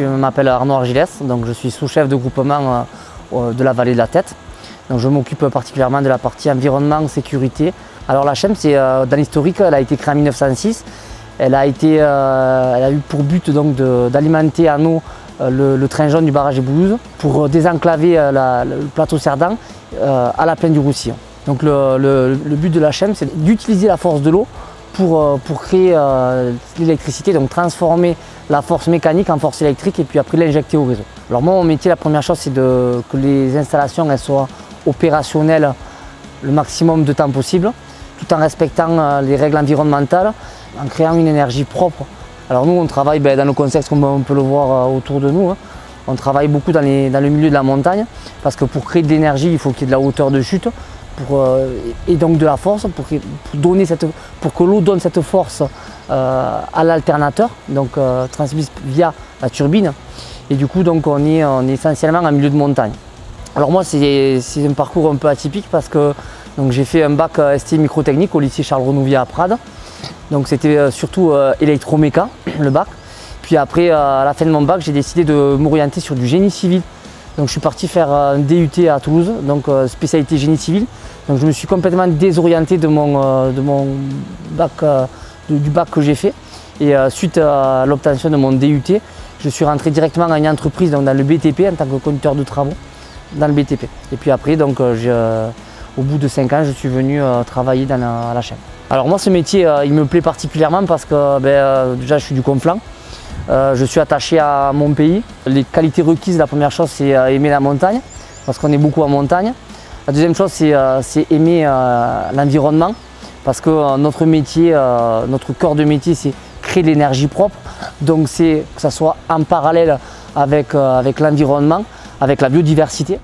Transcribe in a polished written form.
je m'appelle Arnaud Argilès, donc je suis sous-chef de groupement de la vallée de la Tête. Donc je m'occupe particulièrement de la partie environnement, sécurité. Alors la CHEM, dans l'historique, elle a été créée en 1906. Elle a eu pour but d'alimenter en eau le train jaune du barrage des Boulouses pour désenclaver le plateau Cerdan à la plaine du Roussillon. Donc le but de la CHEM, c'est d'utiliser la force de l'eau pour créer l'électricité, donc transformer la force mécanique en force électrique et puis après l'injecter au réseau. Alors moi, mon métier, la première chose, c'est que les installations elles soient opérationnelles le maximum de temps possible, tout en respectant les règles environnementales, en créant une énergie propre. Alors nous, on travaille dans le contexte comme on peut le voir autour de nous. On travaille beaucoup dans le milieu de la montagne, parce que pour créer de l'énergie, il faut qu'il y ait de la hauteur de chute, et donc de la force, pour que l'eau donne cette force à l'alternateur, donc transmise via la turbine. Et du coup, donc, on est essentiellement en milieu de montagne. Alors moi, c'est un parcours un peu atypique parce que j'ai fait un bac STI microtechnique au lycée Charles Renouvier à Prades. Donc c'était surtout électroméca, le bac. Puis après, à la fin de mon bac, j'ai décidé de m'orienter sur du génie civil. Donc je suis parti faire un DUT à Toulouse, donc spécialité génie civil. Donc je me suis complètement désorienté de mon bac, du bac que j'ai fait. Et suite à l'obtention de mon DUT, je suis rentré directement dans une entreprise, donc dans le BTP en tant que conducteur de travaux, dans le BTP. Et puis après, donc, au bout de 5 ans, je suis venu travailler à la CHEM. Alors moi, ce métier, il me plaît particulièrement parce que déjà, je suis du Conflans. Je suis attaché à mon pays. Les qualités requises, la première chose, c'est aimer la montagne, parce qu'on est beaucoup en montagne. La deuxième chose, c'est aimer l'environnement, parce que notre métier, notre corps de métier, c'est créer de l'énergie propre. Donc c'est que ça soit en parallèle avec l'environnement, avec la biodiversité.